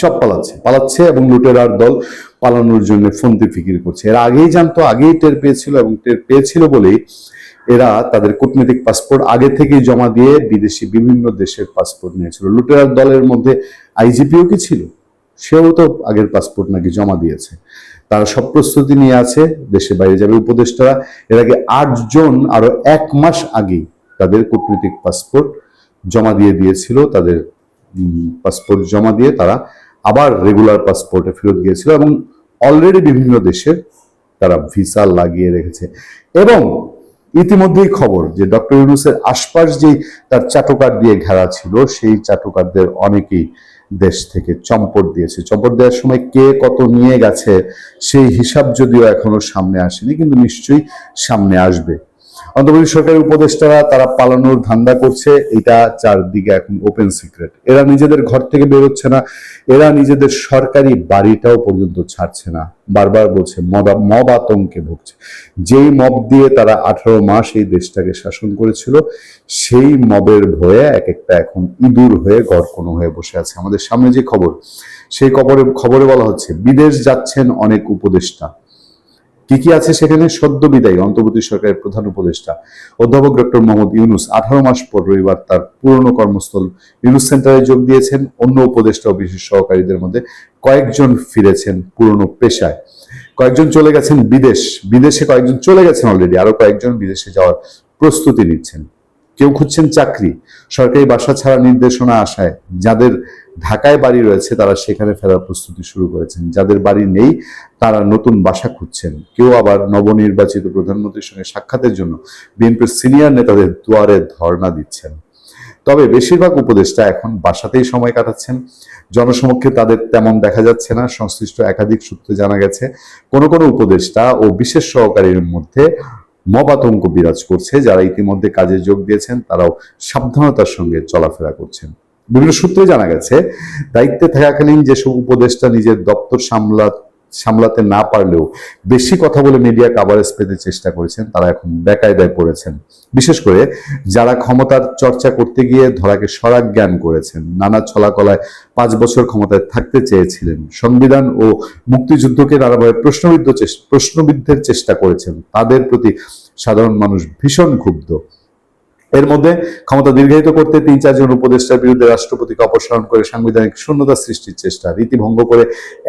সব পালাচ্ছে পালাচ্ছে এবং লুটেরার দল পালানোর জন্য ফন্দি ফিকির করছে। এরা আগেই জানতো, আগেই টের পেয়েছিল, এবং টের পেয়েছিল বলেই এরা তাদের কূটনৈতিক পাসপোর্ট আগে থেকেই জমা দিয়ে বিদেশি বিভিন্ন দেশের পাসপোর্ট নিয়েছিল। লুটেরার দলের মধ্যে আইজিপিও কি ছিল, সেও তো আগের পাসপোর্ট নাকি জমা দিয়েছে। তারা সব প্রস্তুতি নিয়ে আছে, দেশে বাইরে যাবে উপদেষ্টারা। এর আগে 8 জন আরো 1 মাস আগেই তাদের কূটনৈতিক পাসপোর্ট জমা দিয়ে দিয়েছিল। তাদের পাসপোর্ট জমা দিয়ে তারা আবার রেগুলার পাসপোর্টে ফেরত গিয়েছিল, এবং অলরেডি বিভিন্ন দেশের তারা ভিসা লাগিয়ে রেখেছে। এবং ইতিমধ্যেই খবর যে ডক্টর ইউনূসের আশপাশ যেই তার চাটুকার দিয়ে ঘেরা ছিল, সেই চাটুকারদের অনেকেই দেশ থেকে চম্পট দিয়েছে। চম্পট দেওয়ার সময় কে কত নিয়ে গেছে সেই হিসাব যদিও এখনো সামনে আসেনি, কিন্তু নিশ্চয়ই সামনে আসবে। অন্তর্বর্তী সরকারের উপদেষ্টারা তারা পালানোর ধান্দা করছে, এটা চারদিকে এখন ওপেন সিক্রেট। এরা নিজেদের ঘর থেকে বেরোচ্ছে না, এরা নিজেদের সরকারি বাড়িটাও পর্যন্ত ছাড়ছে না। বারবার বলছে মব আতঙ্কে ভুগছে। যেই মব দিয়ে তারা 18 মাস এই দেশটাকে শাসন করেছিল, সেই মবের ভয়ে এক একটা এখন ইঁদুর হয়ে গড়কোনো হয়ে বসে আছে। আমাদের সামনে যে খবর, সেই খবরে বলা হচ্ছে বিদেশ যাচ্ছেন অনেক উপদেষ্টা। কি কি আছে সেখানে? সদ্য বিদায়ী অন্তর্বর্তী সরকারের প্রধান উপদেষ্টা অধ্যাপক ডক্টর মোহাম্মদ ইউনূস 18 মাস পর রবিবার তার পুরনো কর্মস্থল ইউনূস সেন্টারে যোগ দিয়েছেন। অন্য উপদেষ্টা ও বিশেষ সহকারীদের মধ্যে কয়েকজন ফিরেছেন পুরনো পেশায়, কয়েকজন চলে গেছেন বিদেশে কয়েকজন চলে গেছেন অলরেডি, আরো কয়েকজন বিদেশে যাওয়ার প্রস্তুতি নিচ্ছেন। কেউ খুঁজছেন চাকরি, সরকারি বাসা ছাড়া নির্দেশনা আসায় যাদের ঢাকায় বাড়ি রয়েছে তারা সেখানে ফেরার প্রস্তুতি শুরু করেছেন। যাদের বাড়ি নেই তারা নতুন বাসা খুঁজছেন। কেউ আবার নবনির্বাচিত প্রধানমন্ত্রীর সঙ্গে সাক্ষাতের জন্য বিএনপির সিনিয়র নেতাদের দুয়ারে ধর্ণা দিচ্ছেন। তবে বেশিরভাগ উপদেষ্টা এখন বাসাতেই সময় কাটাচ্ছেন। জনসমক্ষে তাদের তেমন দেখা যাচ্ছে না। সংশ্লিষ্ট একাধিক সূত্রে জানা গেছে কোন কোন উপদেষ্টা ও বিশেষ সহকারীর মধ্যে মব আতঙ্ক বিরাজ করছে। যারা ইতিমধ্যে কাজে যোগ দিয়েছেন তারাও সাবধানতার সঙ্গে চলাফেরা করছেন। বিভিন্ন সূত্রে জানা গেছে দায়িত্বে থাকাকালীন যেসব উপদেষ্টা নিজের দপ্তর সামলাতে না পারলেও বেশি কথা বলে মিডিয়া কাভারেজ পেতে চেষ্টা করেছেন, তারা এখন বেকায়দায় পড়েছেন। বিশেষ করে যারা ক্ষমতার চর্চা করতে গিয়ে ধরাকে সরাগ জ্ঞান করেছেন, নানা ছলাকলায় 5 বছর ক্ষমতায় থাকতে চেয়েছিলেন, সংবিধান ও মুক্তিযুদ্ধকে নানাভাবে প্রশ্নবিদ্ধের চেষ্টা করেছেন, তাদের প্রতি সাধারণ মানুষ ভীষণ ক্ষুব্ধ। এর মধ্যে ক্ষমতা দীর্ঘায়িত করতে 3-4 জন উপদেষ্টার বিরুদ্ধে রাষ্ট্রপতিকে অপসারণ করে সাংবিধানিক শূন্যতা সৃষ্টির চেষ্টা, রীতি ভঙ্গ করে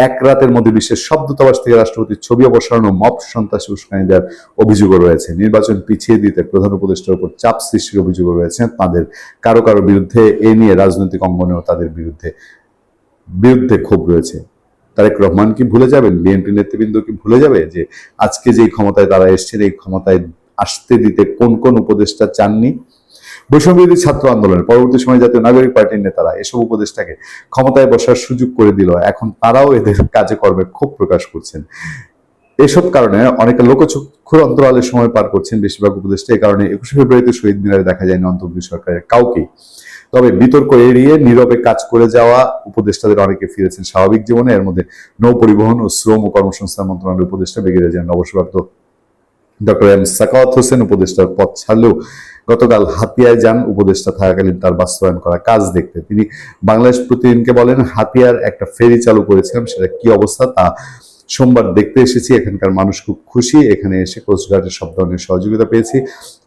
এক রাতের মধ্যে বিশ্বের সব দূতাবাস থেকে রাষ্ট্রপতির ছবি অপসারণ ও মব সন্ত্রাসী উস্কানি দেওয়ার অভিযোগও রয়েছে। নির্বাচন পিছিয়ে দিতে প্রধান উপদেষ্টার উপর চাপ সৃষ্টির অভিযোগও রয়েছে তাদের কারো কারো বিরুদ্ধে। এ নিয়ে রাজনৈতিক অঙ্গনেও তাদের বিরুদ্ধে ক্ষোভ রয়েছে। তারেক রহমান কি ভুলে যাবেন, বিএনপি নেতৃবৃন্দ কি ভুলে যাবে যে আজকে যেই ক্ষমতায় তারা এসছেন, এই ক্ষমতায় আসতে দিতে কোন কোন উপদেষ্টা চাননি? বৈষম্যবিরোধী ছাত্র আন্দোলনের পরবর্তী সময় জাতীয় নাগরিক পার্টির নেতারা এসব উপদেষ্টাকে ক্ষমতায় বসার সুযোগ করে দিল। এখন তারাও এদের কাজে কর্মে ক্ষোভ প্রকাশ করছেন। এসব কারণে অনেকে লোকচক্ষুর অন্তরালে সময় পার করছেন বেশিরভাগ উপদেষ্টা। এই কারণে 21শে ফেব্রুয়ারিতে শহীদ মিনারে দেখা যায়নি অন্তর্বর্তী সরকারের কাউকে। তবে বিতর্ক এড়িয়ে নীরবে কাজ করে যাওয়া উপদেষ্টাদের অনেকে ফিরেছেন স্বাভাবিক জীবনে। এর মধ্যে নৌ পরিবহন ও শ্রম ও কর্মসংস্থান মন্ত্রণালয়ের উপদেষ্টা ব্রিগেডিয়ার জেনারেল অবসরপ্রাপ্ত ডক্টর এম সাখাওয়াত হোসেন উপদেষ্টার পদ ছাড়লেও গতকাল হাতিয়ায় যান উপদেষ্টা থাকাকালীন তার বাস্তবায়ন করা কাজ দেখতে। তিনি বাংলাদেশ প্রতিদিনকে বলেন, হাতিয়ার একটা ফেরি চালু করেছিলাম, সেটা কি অবস্থা তা সোমবার দেখতে এসেছি। এখানকার মানুষ খুব খুশি। এখানে এসে কোস্টগার্ডের সব ধরনের সহযোগিতা পেয়েছি,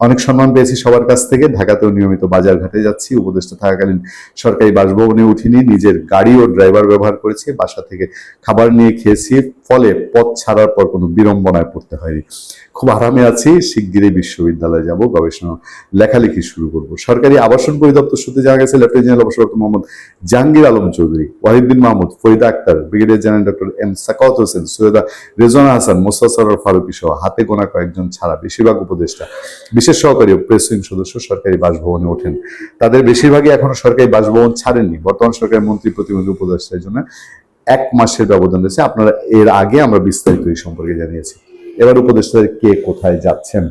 অনেক সম্মান পেয়েছি সবার কাছ থেকে। ঢাকাতেও নিয়মিত বাজার ঘাটে যাচ্ছি। উপদেষ্টা থাকাকালীন সরকারি বাসভবনে উঠিনি, নিজের গাড়ি ও ড্রাইভার ব্যবহার করেছি, বাসা থেকে খাবার নিয়ে খেয়েছি। ফলে পথ ছাড়ার পর কোনো বিড়ম্বনায় পড়তে হয়নি। খুব আরামে আছি। শিগগিরই বিশ্ববিদ্যালয়ে যাব, গবেষণা লেখালেখি শুরু করব। সরকারি আবাসন পরিদপ্তর সূত্রে জানা গেছে লেফটেন্যান্ট জেনারেল অবসরপ্রাপ্ত Mohammad Jahangir Alam Chowdhury, Wahiduddin Mahmud, Farida Akhter, brigadier general doctor M Sakhawat Hossain, Syeda Rizwana Hasan, Mostofa Sarwar Farooki সহ হাতে গোনা কয়েকজন ছাড়া বেশিরভাগ উপদেষ্টা, বিশেষ সহকারী ও প্রেস উইং সদস্য সরকারি বাসভবনে ওঠেন। তাদের বেশিরভাগই এখনো সরকারি বাসভবন ছাড়েননি। বর্তমান সরকারের মন্ত্রী প্রতিমন্ত্রী উপদেষ্টার জন্য 1 মাসের ব্যবধান রয়েছে। আপনারা এর আগে আমরা বিস্তারিত এই সম্পর্কে জানিয়েছি। এবার উপদেষ্টাদের কে কোথায় যাচ্ছেন?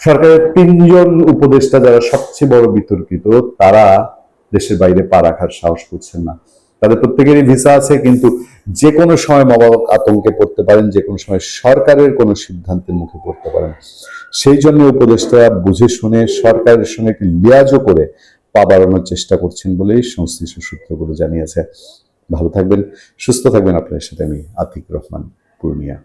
সরকারের 3 জন উপদেষ্টা যারা সবচেয়ে বড় বিতর্কিত, তারা দেশের বাইরে পা রাখার সাহস করছেন না। তাদের প্রত্যেকেরই ভিসা আছে, কিন্তু যে কোনো সময় মব আতঙ্কে পড়তে পারেন, যে কোনো সময় সরকারের কোনো সিদ্ধান্তের মুখে পড়তে পারেন। সেই জন্য উপদেষ্টারা বুঝে শুনে সরকারের সঙ্গে একটি লিয়াজও করে পা বাড়ানোর চেষ্টা করছেন বলেই সংশ্লিষ্ট সূত্রগুলো জানিয়েছে। ভালো থাকবেন, সুস্থ থাকবেন। আপনার সাথে আমি আতিক রহমান, পূর্ণিয়া।